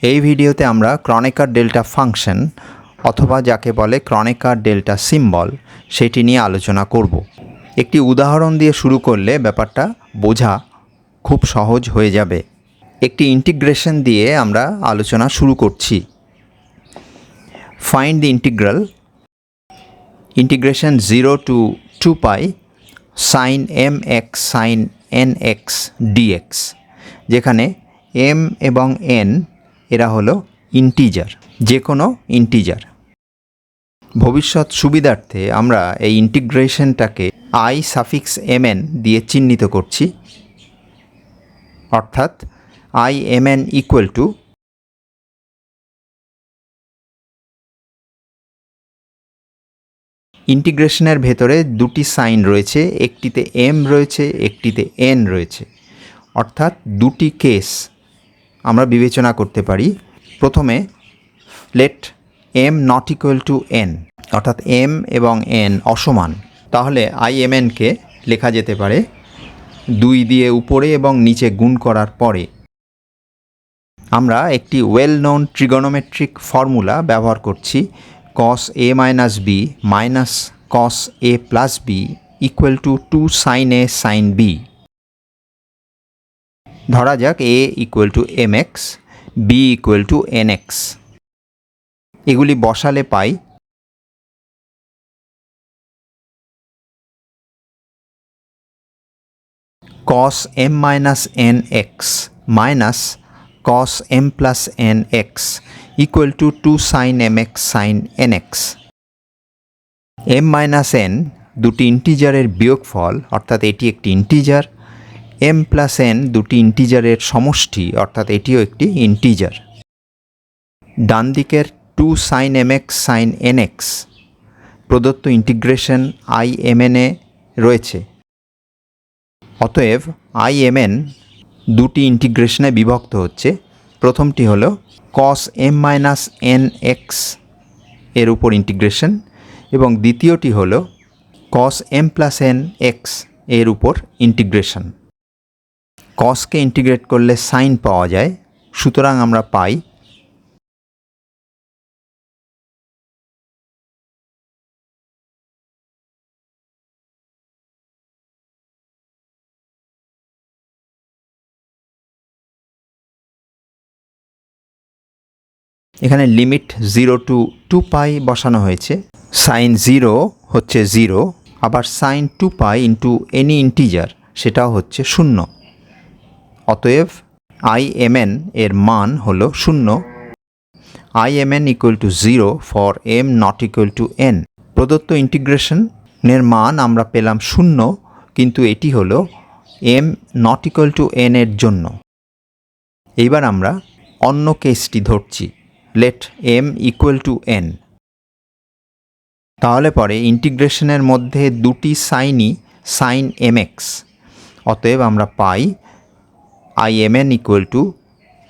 এই ভিডিওতে আমরা ক্রনেকার ডেল্টা ফাংশন অথবা যাকে বলে ক্রনেকার ডেল্টা সিম্বল সেটি নিয়ে আলোচনা করব। একটি উদাহরণ দিয়ে শুরু করলে ব্যাপারটা বোঝা খুব সহজ হয়ে যাবে। একটি ইন্টিগ্রেশন দিয়ে আমরা আলোচনা শুরু করছি। Find the integration 0 to 2 pi sin mx sin nx dx, যেখানে m এবং n এরা হলো ইন্টিজার, যে কোনো ইন্টিজার। ভবিষ্যৎ সুবিধার্থে আমরা এই ইন্টিগ্রেশনটাকে i সাফিক্স mn দিয়ে চিহ্নিত করছি, অর্থাৎ i mn ইকুয়াল টু ইন্টিগ্রেশনের ভেতরে দুটি সাইন রয়েছে, একটিতে m রয়েছে, একটিতে n রয়েছে, অর্থাৎ দুটি কেস আমরা বিবেচনা করতে পারি। প্রথমে let m not equal to n, অর্থাৎ m এবং n অসমান, তাহলে i mnকে লেখা যেতে পারে 2 দিয়ে উপরে এবং নিচে গুণ করার পরে। আমরা একটি ওয়েল নোন ট্রিগোনোমেট্রিক ফর্মুলা ব্যবহার করছি, cos a minus b minus cos a plus b equal to 2 sin a sin b। ধরা যাক a equal to mx, b equal to nx। এগুলি বসালে পাই cos m minus nx minus cos m plus nx equal to 2 sin mx sin nx। m minus n দুটি ইন্টিজারের বিয়োগফল, অর্থাৎ এটি একটি integer. m plus n দুটি ইন্টিজারের সমষ্টি, অর্থাৎ এটিও একটি ইন্টিজার। ডান দিকের 2 sin mx sin nx প্রদত্ত ইন্টিগ্রেশন i mn এ রয়েছে। অতএব i mn দুটি ইন্টিগ্রেশনে বিভক্ত হচ্ছে। প্রথমটি হল cos m মাইনাস nx এর উপর ইন্টিগ্রেশন, এবং দ্বিতীয়টি হল cos m প্লাস nx এর উপর ইন্টিগ্রেশন। cosকে ইন্টিগ্রেট করলে সাইন পাওয়া যায়, সুতরাং আমরা পাই এখানে লিমিট 0 to 2 pi বসানো হয়েছে। সাইন 0 হচ্ছে 0, আবার sine 2 pi into any integer সেটাও হচ্ছে 0। অতএব i mn এর মান হল 0। i mn equal two 0 for m not equal to n। প্রদত্ত ইন্টিগ্রেশনের মান আমরা পেলাম 0, কিন্তু এটি হল m not equal to n এর জন্য। এইবার আমরা অন্য কেসটি ধরছি, let m equal to n। তাহলে পরে ইন্টিগ্রেশনের মধ্যে দুটি সাইনই সাইন mx, অতএব আমরা পাই i mn equal to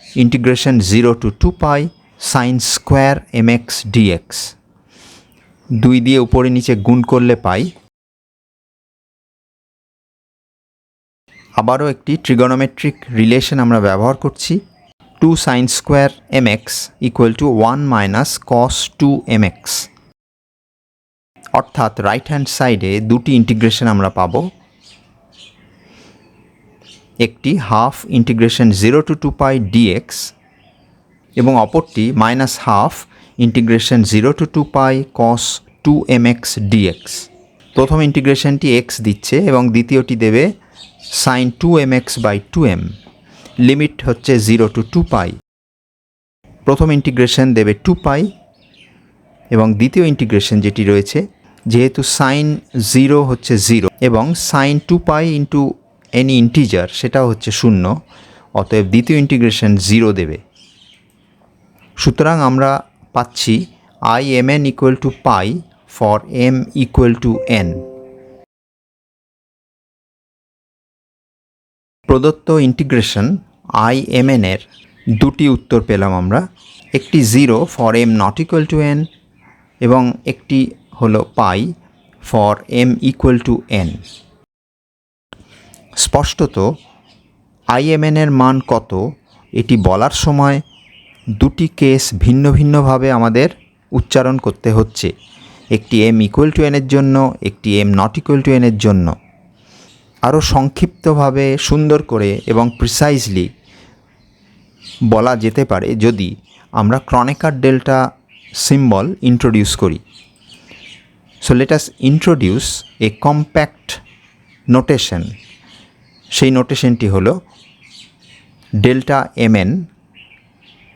integration 0 to 2 pi sine square mx dx। 2 দিয়ে উপরে নিচে গুণ করলে পাই আবারও একটি ট্রিগোনোমেট্রিক রিলেশন আমরা ব্যবহার করছি, 2 sin square mx equal to 1 minus cos 2 mx। অর্থাৎ রাইট হ্যান্ড সাইডে দুটি ইন্টিগ্রেশন আমরা পাব, একটি half integration 0 to 2 pi dx এবং অপরটি minus half integration 0 to 2 pi cos 2 mx dx। প্রথম ইন্টিগ্রেশনটি x দিচ্ছে এবং দ্বিতীয়টি দেবে sin 2 mx by 2m। Limit হচ্ছে 0 to 2 pi। প্রথম ইন্টিগ্রেশন দেবে 2 pi এবং দ্বিতীয় ইন্টিগ্রেশন যেটি রয়েছে, যেহেতু সাইন 0 হচ্ছে 0 এবং sine 2 pi into any integer সেটাও হচ্ছে 0, অতএব দ্বিতীয় ইন্টিগ্রেশন 0 দেবে। সুতরাং আমরা পাচ্ছি i mn equal to pi for m equal to n। প্রদত্ত ইন্টিগ্রেশন i mn এর দুটি উত্তর পেলাম আমরা, একটি 0 for m not equal to n এবং একটি হলো pi for m equal to n। স্পষ্টত i mn এর মান কত এটি বলার সময় দুটি কেস ভিন্ন ভিন্নভাবে আমাদের উচ্চারণ করতে হচ্ছে, একটি m ইকুয়াল টু n এর জন্য, একটি m not equal to n এর জন্য। আরও সংক্ষিপ্তভাবে সুন্দর করে এবং প্রিসাইজলি বলা যেতে পারে যদি আমরা ক্রনেকার ডেল্টা সিম্বল ইন্ট্রোডিউস করি। সো লেট আস ইন্ট্রোডিউস এ কম্প্যাক্ট নোটেশন। সেই নোটেশনটি হলো ডেল্টা mn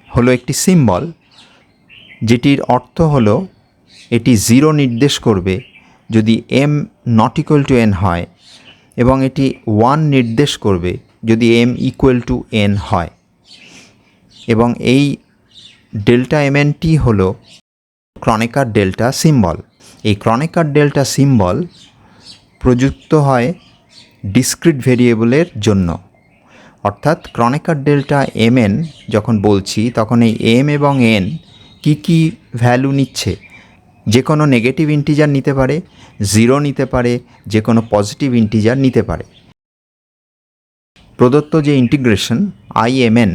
হলো একটি সিম্বল যেটির অর্থ হলো এটি 0 নির্দেশ করবে যদি m not equal to n হয়, এবং এটি 1 নির্দেশ করবে যদি m ইকুয়াল টু n হয়। এবং এই ডেল্টা mnটি হলো ক্রনেকার ডেল্টা সিম্বল। এই ক্রনেকার ডেল্টা সিম্বল প্রযুক্ত হয় ডিসক্রিট ভেরিয়েবলের জন্য, অর্থাৎ ক্রনেকার ডেল্টা mn যখন বলছি তখন এই m এবং n কি ভ্যালু নিচ্ছে। যে কোনো নেগেটিভ ইন্টিজার নিতে পারে, 0 নিতে পারে, যে কোনো পজিটিভ ইন্টিজার নিতে পারে। প্রদত্ত যে ইন্টিগ্রেশন imn,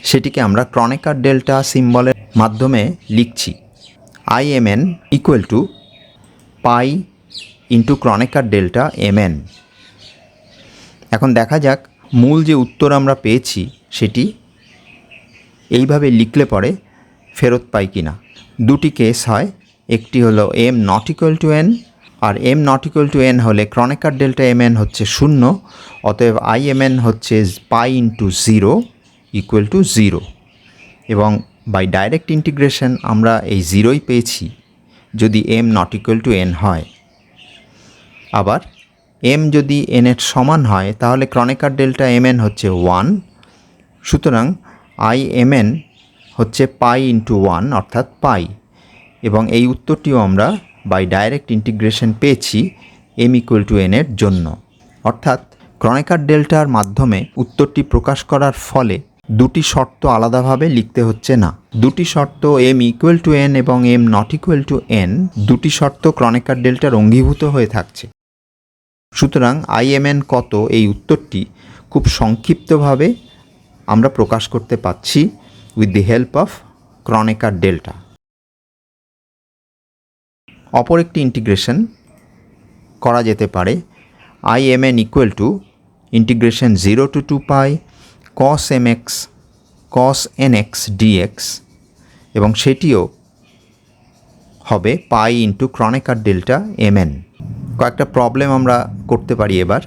সেটিকে আমরা ক্রনেকার ডেল্টা সিম্বলের মাধ্যমে লিখছি। imn equal to pi into Kronecker delta mn। এখন দেখা যাক মূল যে উত্তর আমরা পেয়েছি সেটি এইভাবে লিখলে পরে ফেরত পাই কিনা। দুটি কেস হয়, একটি হলো m not equal to n, আর m not equal to n হলে ক্রনেকার ডেল্টা mn হচ্ছে 0, অতএব imn হচ্ছে পাই ইন্টু 0 ইকুয়াল টু 0। এবং বাই ডাইরেক্ট ইন্টিগ্রেশন আমরা এই 0ই পেয়েছি যদি m not equal to n হয়। আবার m যদি n এর সমান হয় তাহলে ক্রনেকার ডেল্টা mn হচ্ছে 1, সুতরাং imn হচ্ছে পাই ইন্টু 1 অর্থাৎ পাই। এবং এই উত্তরটিও আমরা বাই ডাইরেক্ট ইন্টিগ্রেশন পেয়েছি m ইকুয়াল টু n এর জন্য। অর্থাৎ ক্রনেকার ডেল্টার মাধ্যমে উত্তরটি প্রকাশ করার ফলে দুটি শর্ত আলাদাভাবে লিখতে হচ্ছে না। দুটি শর্ত m ইকুয়াল টু n এবং m not equal to n, দুটি শর্ত ক্রনেকার ডেল্টার অঙ্গীভূত হয়ে থাকছে। সুতরাং imn কত এই উত্তরটি খুব সংক্ষিপ্তভাবে আমরা প্রকাশ করতে পারছি with the help of Kronecker delta. অপর একটি ইন্টিগ্রেশন করা যেতে পারে imn equal to integration 0 to 2 pi cos mx cos nx dx, এবং সেটিও হবে pi into Kronecker delta mn। কয়েকটা প্রবলেম আমরা করতে পারি এবার।